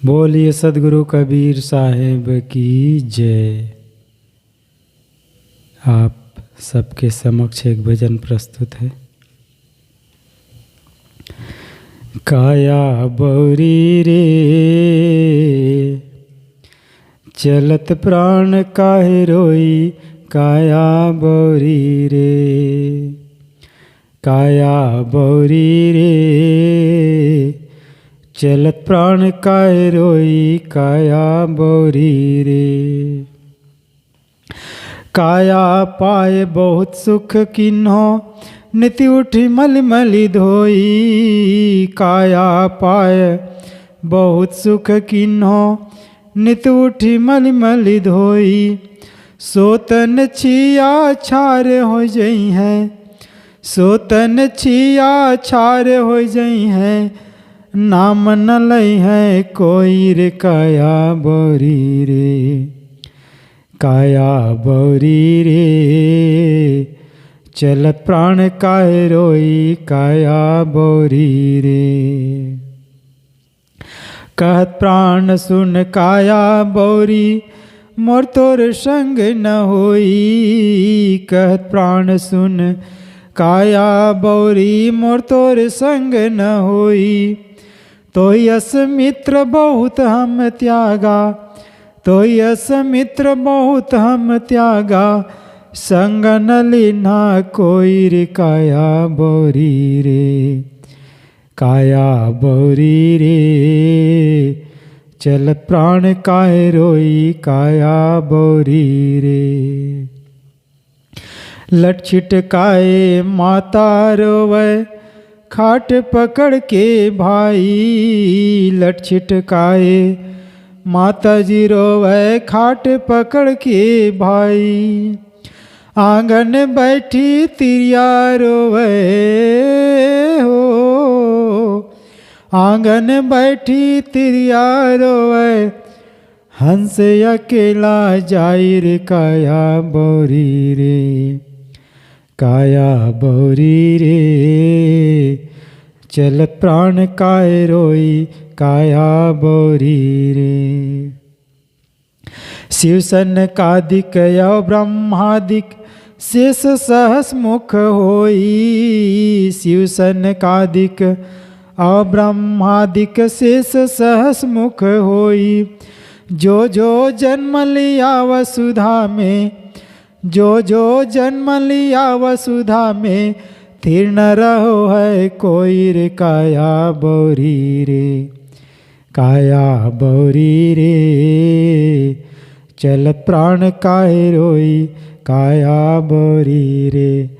बोलिए सदगुरु कबीर साहेब की जय। आप सबके समक्ष एक भजन प्रस्तुत है। काया बौरी रे चलत प्राण काहे रोई, काया बौरी रे काया बौरी रे चलत प्राण काहे रोई, काया बौरी रे। काया पाए बहुत सुख किन्हो, निति उठी मल मली धोई। काया पाए बहुत सुख किन्हो, नित उठी मल मली धोई। सोतन छिया छार हो जई हैं, सोतन छिया छार हो जई हैं। नाम न लई है कोई रे, काया बौरी रे काया बौरी रे चलत प्राण काहे रोई, काया बौरी रे। कहत प्राण सुन काया बौरी, मोर तोर संग न होई। कहत प्राण सुन काया बौरी, मोर तोर संग न होई। तो यस मित्र बहुत हम त्यागा, तो यस मित्र बहुत हम त्यागा। संग न लीना कोई रे, काया बौरी रे काया बौरी रे चलत प्राण काहे रोई, काया बौरी रे। लट छिटकाए माता रोवे, खाट पकड़ के भाई। लट छिटकाए माता जी रोवे, खाट पकड़ के भाई। आंगन बैठी तिरिया रोवे हो, आंगन बैठी तिरिया रोवे। हंस अकेला जाई रे, काया बौरी रे काया बौरी रे चलत प्राण काहे रोई, काया बौरी रे। शिव सन कादिक यौ ब्रह्मादिक, शेष सहस मुख होई। शिव सन कादिक अब्रह्मादिक, शेष सहस मुख होई। जो जो जन्म लिया वसुधा में, जो जो जन्म लिया वसुधा में। थिर न रहो है कोई रे, काया बौरी रे काया बौरी रे चलत प्राण काहे रोई, काया बौरी रे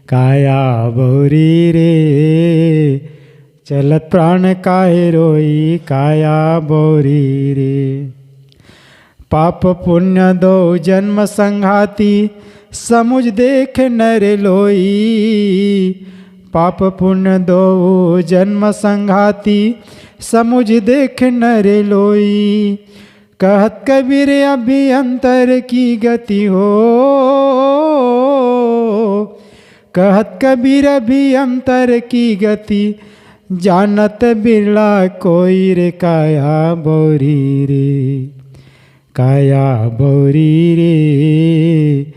काया बौरी रे चलत प्राण काहे रोई, काया बौरी रे। पाप पुण्य दो जन्म संघाती, समुझ देख नर लोई। पाप पुण्य दो जन्म संघाती, समुझ देख नर लोई। कहत कबीर अभियंतर की गति हो, कहत कबीर अभियंतर की गति। जानत बिरला कोई रे, काया बौरी रे काया बौरी रे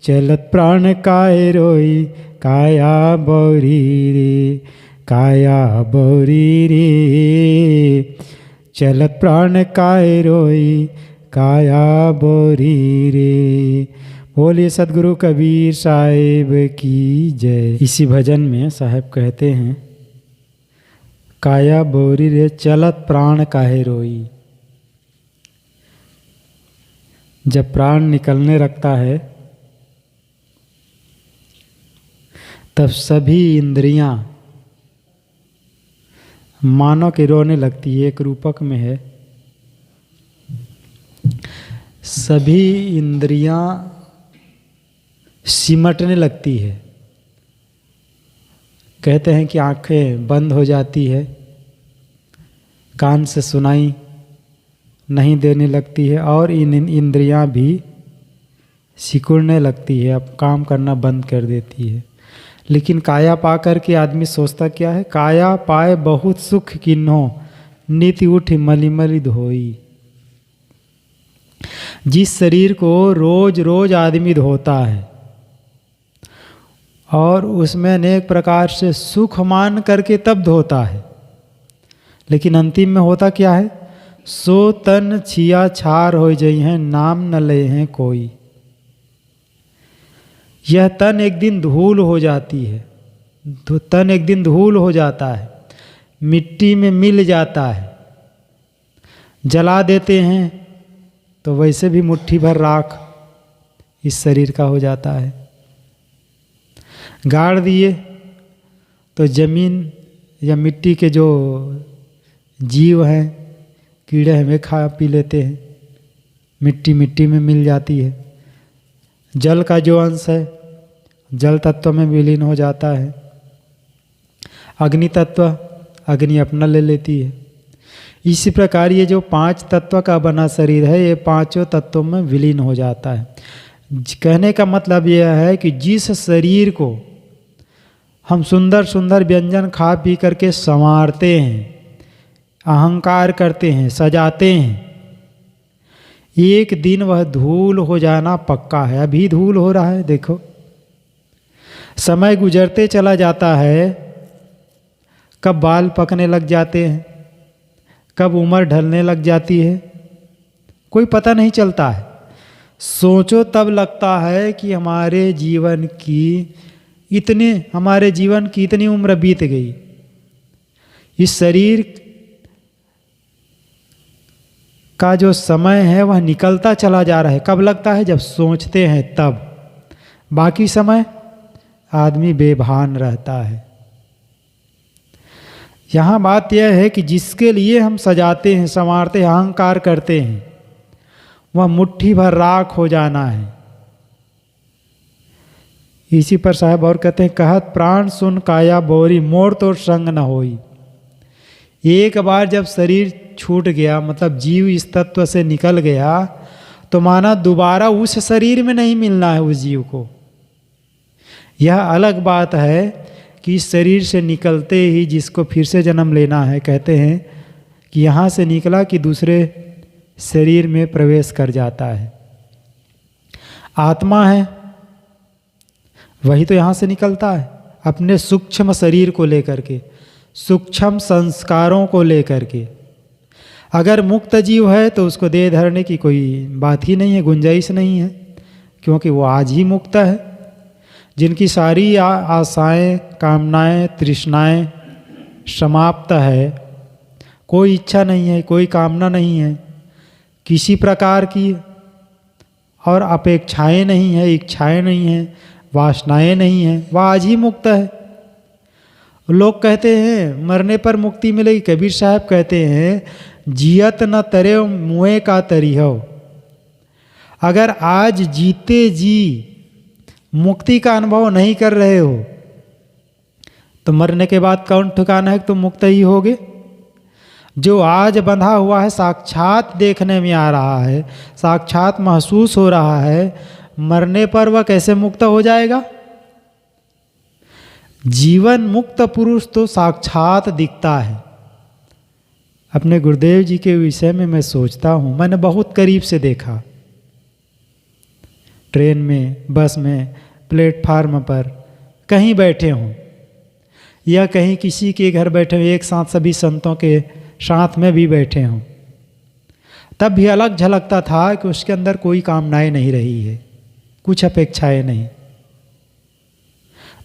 चलत प्राण काहे रोई, काया बौरी रे काया बौरी रे चलत प्राण काहे रोई, काया बौरी रे। बोलिए सदगुरु कबीर साहेब की जय। इसी भजन में साहेब कहते हैं, काया बौरी रे चलत प्राण काहे रोई। जब प्राण निकलने लगता है तब सभी इंद्रियां मानव के रोने लगती है। एक रूपक में है, सभी इंद्रियां सिमटने लगती है। कहते हैं कि आंखें बंद हो जाती है, कान से सुनाई नहीं देने लगती है और इन इंद्रियां भी सिकुड़ने लगती है, अब काम करना बंद कर देती है। लेकिन काया पा कर के आदमी सोचता क्या है, काया पाए बहुत सुख किन्हो, नित उठ मलिमलि धोई। जिस शरीर को रोज रोज आदमी धोता है और उसमें अनेक प्रकार से सुख मान करके तब धोता है, लेकिन अंतिम में होता क्या है? सो तन छिया छार हो जई हैं, नाम न ले हैं कोई। यह तन एक दिन धूल हो जाती है, तन एक दिन धूल हो जाता है, मिट्टी में मिल जाता है। जला देते हैं तो वैसे भी मुट्ठी भर राख इस शरीर का हो जाता है। गाड़ दिए तो जमीन या मिट्टी के जो जीव हैं, कीड़े हमें खा पी लेते हैं, मिट्टी मिट्टी में मिल जाती है। जल का जो अंश है जल तत्व में विलीन हो जाता है। अग्नि तत्व अग्नि अपना ले लेती है। इसी प्रकार ये जो 5 तत्व का बना शरीर है, ये 5 तत्वों में विलीन हो जाता है। कहने का मतलब यह है कि जिस शरीर को हम सुंदर सुंदर व्यंजन खा पी करके संवारते हैं, अहंकार करते हैं, सजाते हैं, एक दिन वह धूल हो जाना पक्का है। अभी धूल हो रहा है, देखो समय गुजरते चला जाता है, कब बाल पकने लग जाते हैं, कब उम्र ढलने लग जाती है, कोई पता नहीं चलता है। सोचो तब लगता है कि हमारे जीवन की इतनी उम्र बीत गई। इस शरीर का जो समय है वह निकलता चला जा रहा है। कब लगता है? जब सोचते हैं तब। बाकी समय आदमी बेभान रहता है। यहाँ बात यह है कि जिसके लिए हम सजाते हैं, संवारते हैं, अहंकार करते हैं, वह मुट्ठी भर राख हो जाना है। इसी पर साहब और कहते हैं, कहत प्राण सुन काया बोरी, मोर तो संग न होई। एक बार जब शरीर छूट गया, मतलब जीव इस तत्व से निकल गया, तो माना दोबारा उस शरीर में नहीं मिलना है उस जीव को। यह अलग बात है कि इस शरीर से निकलते ही जिसको फिर से जन्म लेना है, कहते हैं कि यहाँ से निकला कि दूसरे शरीर में प्रवेश कर जाता है। आत्मा है वही तो यहाँ से निकलता है, अपने सूक्ष्म शरीर को लेकर के, सूक्ष्म संस्कारों को लेकर के। अगर मुक्त जीव है तो उसको देह धरने की कोई बात ही नहीं है, गुंजाइश नहीं है, क्योंकि वो आज ही मुक्त है। जिनकी सारी आशाएं, कामनाएं, तृष्णाएं समाप्त है, कोई इच्छा नहीं है, कोई कामना नहीं है किसी प्रकार की, और अपेक्षाएं नहीं है, इच्छाएं नहीं है, वासनाएं नहीं है, वह आज ही मुक्त है। लोग कहते हैं मरने पर मुक्ति मिलेगी। कबीर साहब कहते हैं, जियत न तरे मुँह का तरी हो। अगर आज जीते जी मुक्ति का अनुभव नहीं कर रहे हो तो मरने के बाद कौन ठिकाना है कि तुम मुक्त ही होगे। जो आज बंधा हुआ है, साक्षात देखने में आ रहा है, साक्षात महसूस हो रहा है, मरने पर वह कैसे मुक्त हो जाएगा? जीवन मुक्त पुरुष तो साक्षात दिखता है। अपने गुरुदेव जी के विषय में मैं सोचता हूँ, मैंने बहुत करीब से देखा। ट्रेन में, बस में, प्लेटफार्म पर कहीं बैठे हों या कहीं किसी के घर बैठे हों, एक साथ सभी संतों के साथ में भी बैठे हों, तब भी अलग झलकता था कि उसके अंदर कोई कामनाएं नहीं रही है, कुछ अपेक्षाएं नहीं।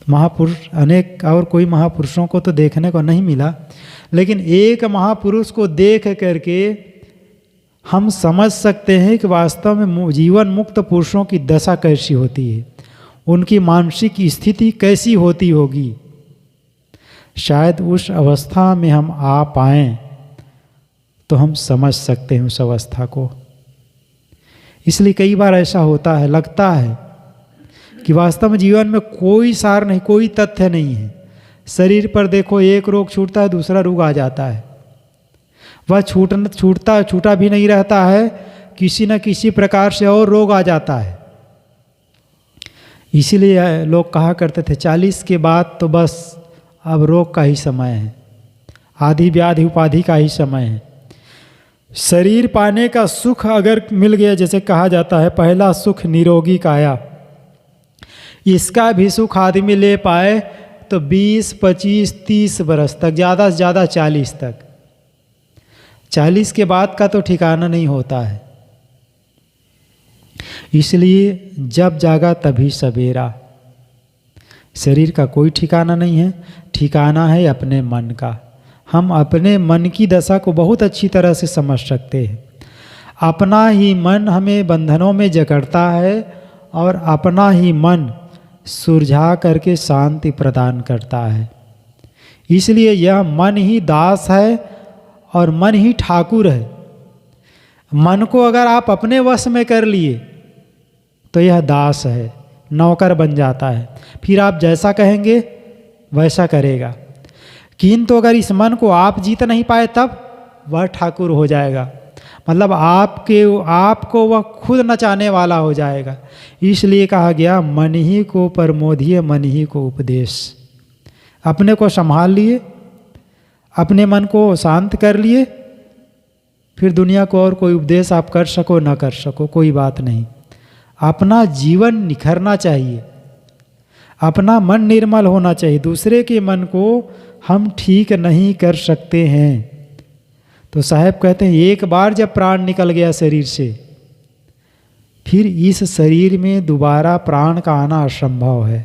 महापुरुष अनेक और कोई महापुरुषों को तो देखने को नहीं मिला, लेकिन एक महापुरुष को देख करके हम समझ सकते हैं कि वास्तव में जीवन मुक्त पुरुषों की दशा कैसी होती है, उनकी मानसिक स्थिति कैसी होती होगी। शायद उस अवस्था में हम आ पाएं तो हम समझ सकते हैं उस अवस्था को। इसलिए कई बार ऐसा होता है, लगता है कि वास्तव में जीवन में कोई सार नहीं, कोई तथ्य नहीं है। शरीर पर देखो, एक रोग छूटता है, दूसरा रोग आ जाता है। वह छूटा भी नहीं रहता है, किसी न किसी प्रकार से और रोग आ जाता है। इसीलिए लोग कहा करते थे 40 के बाद तो बस अब रोग का ही समय है, आदि व्याधि उपाधि का ही समय है। शरीर पाने का सुख अगर मिल गया, जैसे कहा जाता है पहला सुख निरोगी काया, इसका भी सुख आदमी ले पाए तो 20, 25, 30 बरस तक, ज़्यादा से ज़्यादा 40 तक। 40 के बाद का तो ठिकाना नहीं होता है। इसलिए जब जागा तभी सवेरा। शरीर का कोई ठिकाना नहीं है, ठिकाना है अपने मन का। हम अपने मन की दशा को बहुत अच्छी तरह से समझ सकते हैं। अपना ही मन हमें बंधनों में जकड़ता है और अपना ही मन सुलझा करके शांति प्रदान करता है। इसलिए यह मन ही दास है और मन ही ठाकुर है। मन को अगर आप अपने वश में कर लिए तो यह दास है, नौकर बन जाता है, फिर आप जैसा कहेंगे वैसा करेगा। किंतु अगर इस मन को आप जीत नहीं पाए तब वह ठाकुर हो जाएगा, मतलब आपको वह खुद नचाने वाला हो जाएगा। इसलिए कहा गया मन ही को प्रमोदिए मन ही को उपदेश। अपने को संभाल लिए, अपने मन को शांत कर लिए, फिर दुनिया को और कोई उपदेश आप कर सको न कर सको कोई बात नहीं। अपना जीवन निखरना चाहिए, अपना मन निर्मल होना चाहिए। दूसरे के मन को हम ठीक नहीं कर सकते हैं। तो साहब कहते हैं एक बार जब प्राण निकल गया शरीर से, फिर इस शरीर में दोबारा प्राण का आना असंभव है।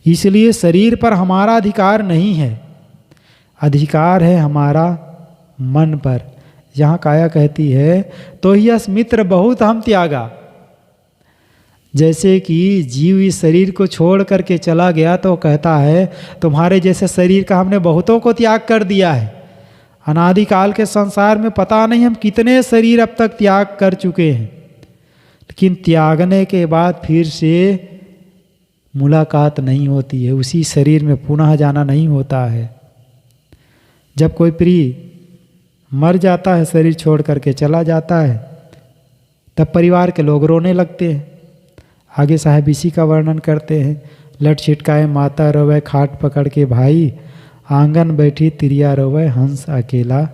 इसलिए शरीर पर हमारा अधिकार नहीं है, अधिकार है हमारा मन पर। यहाँ काया कहती है तो ही अस्मित्र बहुत हम त्यागा। जैसे कि जीव इस शरीर को छोड़ करके चला गया तो कहता है तुम्हारे जैसे शरीर का हमने बहुतों को त्याग कर दिया है। अनादिकाल के संसार में पता नहीं हम कितने शरीर अब तक त्याग कर चुके हैं, लेकिन त्यागने के बाद फिर से मुलाकात नहीं होती है, उसी शरीर में पुनः जाना नहीं होता है। जब कोई प्रिय मर जाता है, शरीर छोड़ करके चला जाता है, तब परिवार के लोग रोने लगते हैं। आगे साहब इसी का वर्णन करते हैं, लट छिटकाए माता रोवे खाट पकड़ के भाई, आंगन बैठी तिरिया रोवे हंस अकेला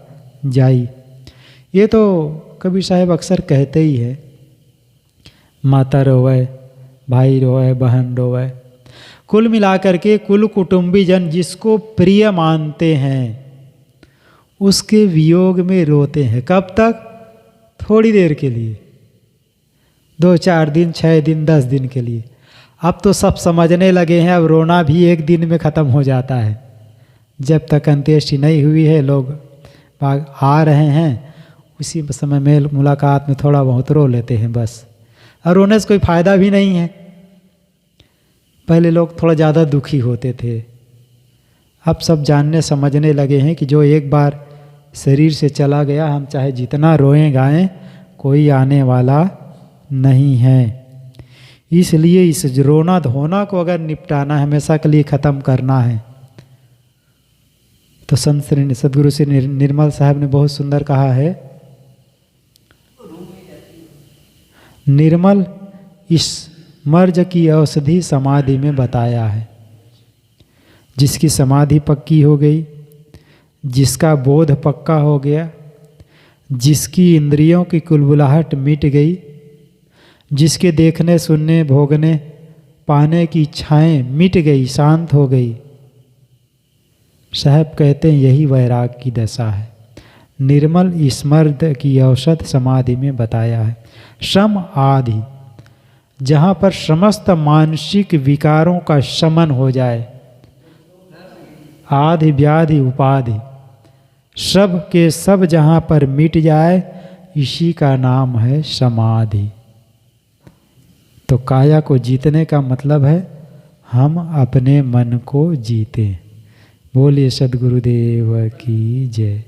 जाई। ये तो कबीर साहब अक्सर कहते ही है, माता रोवे, भाई रोवे, बहन रोवे, कुल मिलाकर के कुल कुटुंबी जन जिसको प्रिय मानते हैं उसके वियोग में रोते हैं। कब तक? थोड़ी देर के लिए, 2, 4 दिन, 6 दिन, 10 दिन के लिए। अब तो सब समझने लगे हैं, अब रोना भी एक दिन में ख़त्म हो जाता है। जब तक अंत्येष्टि नहीं हुई है, लोग आ रहे हैं, उसी समय में मुलाकात में थोड़ा बहुत रो लेते हैं बस, और रोने से कोई फ़ायदा भी नहीं है। पहले लोग थोड़ा ज़्यादा दुखी होते थे, अब सब जानने समझने लगे हैं कि जो एक बार शरीर से चला गया, हम चाहे जितना रोएं गाएं, कोई आने वाला नहीं है। इसलिए इस रोना धोना को अगर निपटाना है, हमेशा के लिए ख़त्म करना है, तो संत श्री सदगुरु श्री निर्मल साहब ने बहुत सुंदर कहा है, निर्मल इस मर्ज की औषधि समाधि में बताया है। जिसकी समाधि पक्की हो गई, जिसका बोध पक्का हो गया, जिसकी इंद्रियों की कुलबुलाहट मिट गई, जिसके देखने सुनने भोगने पाने की इच्छाएं मिट गई, शांत हो गई, साहब कहते हैं यही वैराग की दशा है। निर्मल स्मर्द की औषध समाधि में बताया है। शम आदि, जहाँ पर समस्त मानसिक विकारों का शमन हो जाए, आदि व्याधि उपाधि सब के सब जहाँ पर मिट जाए, इसी का नाम है समाधि। तो काया को जीतने का मतलब है हम अपने मन को जीतें। बोलिए सद्गुरुदेव की जय।